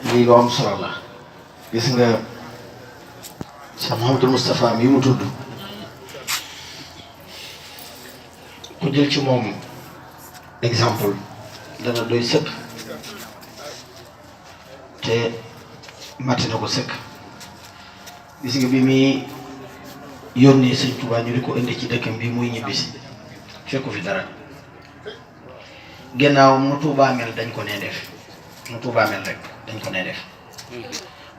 lii lu am solo la gis nga Cheikh Mouhamadou Moustapha mi mu tudd ku jël ci moom exemple dana doy sëkk te matti na ko sëkk. gis nga bi muy yónnee sëñ Tuubaa ñu di ko indi ci dëkkam bi muy ñibbisi fekku fi dara gannaaw mu Tuubaa mel dañ ko nee def mu Tuubaa mel rek dañ ko nee def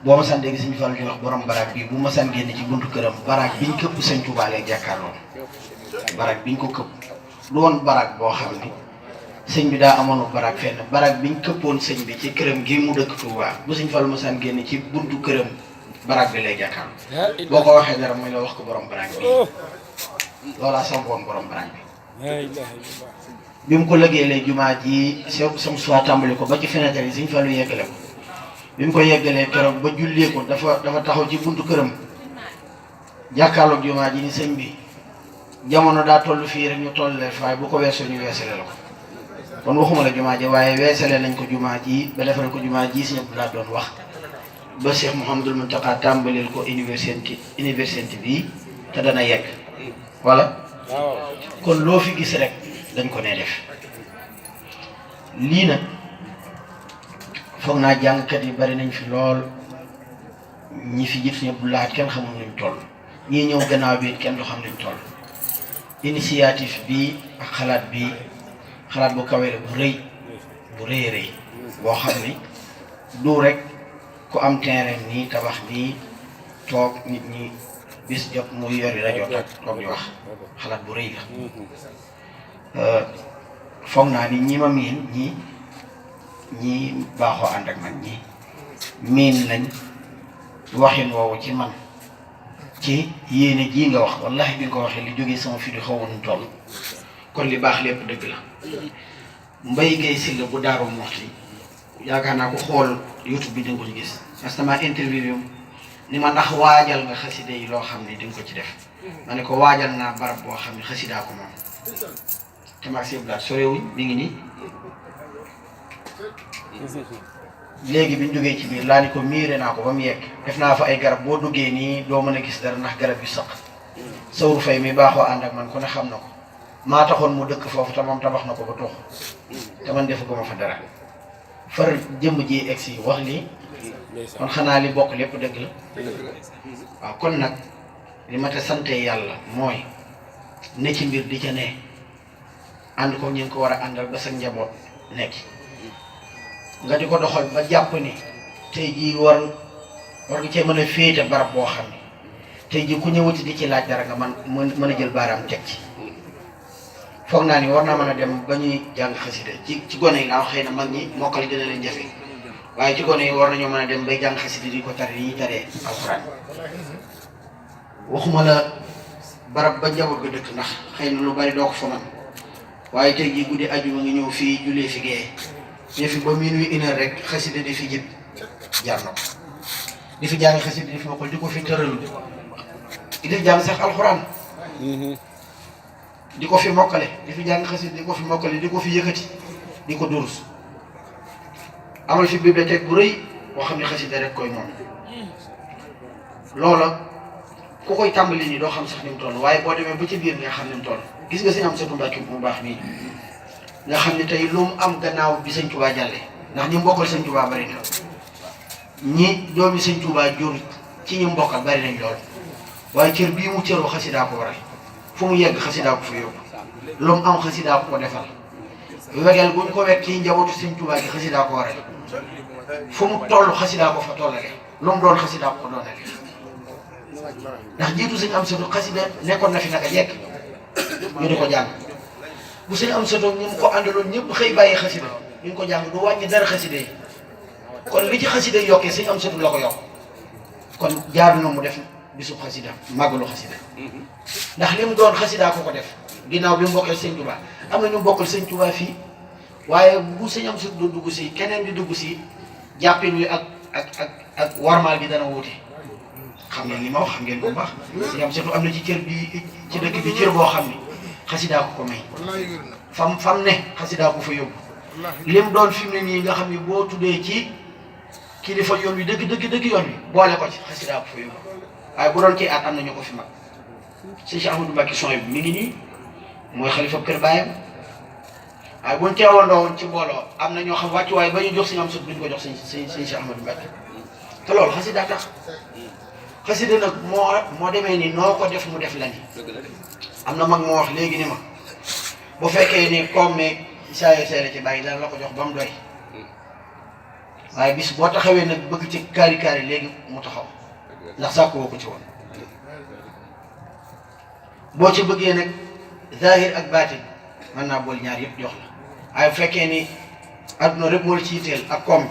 boo ma san dégg sëñ Fallu di wax borom baraag bi bu ma san génn ci buntu këram baraag biñ këpp sëñ Tuubaa lay jàkkaarloo baraag biñ ko këpp du woon baraag boo xam ni sëñ bi daa amoon baraag fenn baraag biñ këppoon sëñ bi ci këram gi mu dëkk Tuubaa bu sëñ Fallu ma san génn ci buntu këram baraag bi lay jàkkaarloo boo ko waxee dara muy la wax ko borom baraag bi loolaa sampoon borom baraag bi mu ko liggéeyee jumaa ji sam soit tàmbali ko ba ci fenêtre yi sëñ Fallu yeggale ko bi mu ko yeggalee keroog ba jullee ko dafa taxaw ci buntu këram jàkkaarloog jumaa ji ni sëñ bi jamono daa toll fii rek ñu tollee faay bu ko weesoo ñu weesale la ko kon waxuma la jumaa ji waaye weesale nañ ko jumaa ji ba defal ko jumaa ji si ñëpp laa doon wax ba Cheikh Mouhamadul Mountakha tàmbalil ko université bii te dana yegg wala kon loo fi gis rek dañ ko nee def lii nag foog naa jàngkat yi bari nañ fi lool ñi fi jëf ñëpp laat kenn xamul nuñ toll ñii ñëw gannaaw bi kenn du xam nuñ toll initiative bi ak xalaat bu kawe la bu rëy boo xam ni du rek ku am terrain nii tabax nii toog nit ñi bis jot muy yori rajo toog di wax xalaat bu rëy la foog naa ni ñi ma miin ñi baaxoo ànd ak man ñi miin nañ waxin woowu ci man ci yéene ji nga wax wallahi bi nga ko waxee li jógee sama fi di xawoon toll kon li baax lépp dëgg la Mbaye Guèye Sylla bu Daaru Muxti yaakaar naa ko xool YouTube bi di nga ko ci gis parce que ma interview ni ma ndax waajal nga xaside yi loo xam ne di nga ko ci def ma ne ko waajal naa barab boo xam ne xasidaa ko moom te maag si blaat sorewuñ mi ngi nii léegi bi ñu jógee ci biir laa ni ko miire naa ko ba mu yegg def naa fa ay garab boo duggee nii doo mën a gis dara ndax garab yu saq sawru fay mi baaxoo ànd ak man ku ne xam na ko maa taxoon mu dëkk foofu te moom tabax na ko ba tox te man defu ko ma fa dara far jëmm ji egsi wax lii kon xanaa li bokk lépp dëgg la waaw kon nag li ma te sante yàlla mooy ne ci mbir di ca ne ànd ko ñu ngi ko war a àndal ba sa njaboot nekk nga di ko doxal ba jàpp ni tey jii war nga cee mën a féete barab boo xam ne tey jii ku ñëwati di ci laaj dara nga mën a jël baaraam teg ci foog naa ni war naa mën a dem ba ñuy jàng xasida ci gone yi naaw xëy na mag ñi mokkal dina leen jafe waaye ci gone yi war nañoo mën a dem bay jàng xasida di ko tari yi ñuy taree alxuraan waxuma la barab ba njaboot ga dëkk ndax xëy na lu bari doo ko fa man waaye tey jii guddi ajuma nga ñëw fii jullee fi gee ne fi ba minuit une heure rek xasida di fi jëpp jar na ko di fi jàng xasida di fi mokkal di ko fi tëralu di fi jàng sax alxuraan di ko fi mokkale di fi jàng xasida di ko fi mokkale di ko fi yëkkati di ko durus amal fi bibliothèque bu rëy boo xam ne xasida rek koy moom loola ku koy tàmbali nii doo xam sax ni mu toll waaye boo demee ba ci biir nga xam ni mu toll gis nga sëñ am satu Mbàkke mu baax nii nga xam ne tey lu mu am gannaaw bi sëñ Tuubaa jàlle ndax ñi mbokkal sëñ Tuubaa bari na ñi doomi sëñ Tuubaa jur ci ñi mbokkal bari nañ lool waaye cër bii mu cëroo xasidaa ko waral fu mu yegg xasidaa ko fa yóbbu lu mu am xasidaa ko defal wegeel bu ñu ko wekk ci njabootu sëñ Tuubaa gi xasidaa ko waral fu mu toll xasidaa ko fa tollale lu mu doon xasidaa ko doonale ndax jiitu sëñ am satu xasida nekkoon na fi naka jekk ñu di ko jàng bu sëñ am satu ñu ko àndaloon ñëpp xëy bàyyi xasida ñu ngi ko jàng du wàññi dara xasida yi kon li ci xasida yi yokkee sëñ am satu la ko yokk kon jaadu na mu def bisub xasida màggalu xasida ndax li mu doon xasidaa ko def ginnaaw bi mu bokkee sëñ Tuubaa am na ñu bokkal sëñ Tuubaa fii waaye bu sëñ am satu dugg si keneen di dugg si jàppin wi ak warmaal bi dana wuute xam ngeen li ma wax xam ngeen bu baax sëñ am satu am na ci cër bi ci dëkk bi cër boo xam ni xasidaa ko may fam ne xasidaa ko fa yóbbu lim doon fi mu ne nii nga xam ni boo tuddee ci kilifa yoon wi dëgg yoon wi boole ko ci xasida ko fa yóbbu waaye bu doon kii at am na ñu ko fi mag sëñ Cheikh Ahmadou Mbacké son bi mi ngi nii mooy xalifa kër baayam waaye buñ teewandoo woon ci mbooloo am na ñoo xam wàccuwaay ba ñu jox si ñoom sut duñ ko jox sëñ Cheikh Ahmadou Mbacké te loolu xasida tax xasida nag moo demee ni noo ko def mu def la ni am na mag moo wax léegi ni ma bu fekkee ni comme saa yoo seere ci bàyyi dana la ko jox ba mu doy waaye bis boo taxawee nag bëgg ci kaari léegi mu taxaw ndax sàkku woo ko ci woon boo ci bëggee nag zahir ak baatin mën naa bool ñaar yëpp jox la waaye bu fekkee ni adduna rek moo la ci yitteel ak koom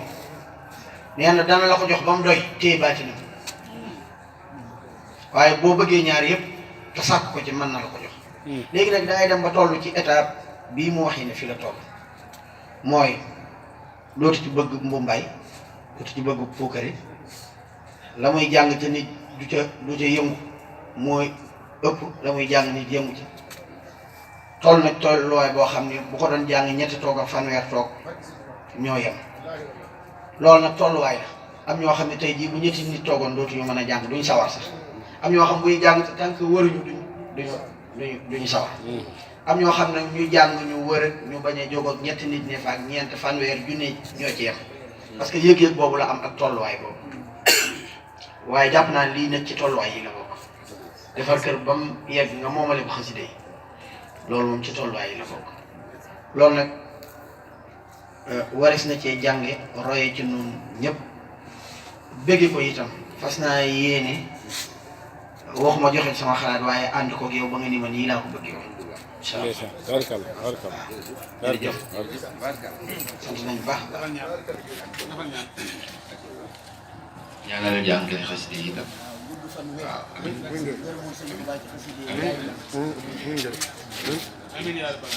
bi nee na dana la ko jox ba mu doy téye baatinam waaye boo bëggee ñaar yëpp te sàkk ko ci mën na la ko jox léegi nag da ngay dem ba toll ci étape bii mu waxee ne fi la toll mooy dootu ci bëgg mbumbaay dootu ci bëgg puukari la muy jàng te nit du ca yëngu mooy ëpp la muy jàng nit yëngu ci toll nag tolluwaay boo xam ne bu ko doon jàng ñetti toog ak fanweer toog ñoo yem loolu nag tolluwaay la am ñoo xam ne tey jii bu ñetti nit toogoon dootuñu mën a jàng duñ sawar sax am ñoo xam buy jàng te tànk wëruñu duñu sawar am ñoo xam ne ñu jàng ñu wër ñu bañ a jóg ak ñetti nit ne fa ak ñeent fanweer junne ñoo ci yem parce que yëg-yëg boobu la am ak tolluwaay boobu waaye jàpp naa lii nag ci tolluwaay yi la bokk defar kër ba mu yegg nga moomale ko xasida yi loolu moom ci tolluwaay yi la bokk loolu nag waris na cee jànge roye ci noonu ñëpp bëgge ko itam fas naa yéene waxuma joxe sama xalaat waaye ànd koog yow ba nga ni ma nii laa ko bëggee woon incha allah jërëjëf sant nañu baax ñaanal jàngale xasida yi itam waaw amiin amiin yaa rabbal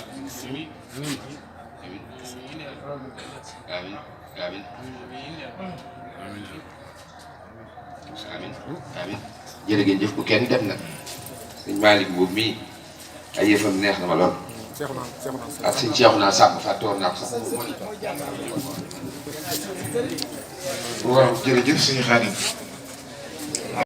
aalamiin amiin jërë ngeen jëf bu kenn dem nag sëñ Malick boobu mii ay yëfam neex na ma lool ak sëñ Cheikhouna Samb fàttewoon naa ko sax waaw jërëjëf sëñ Xaadim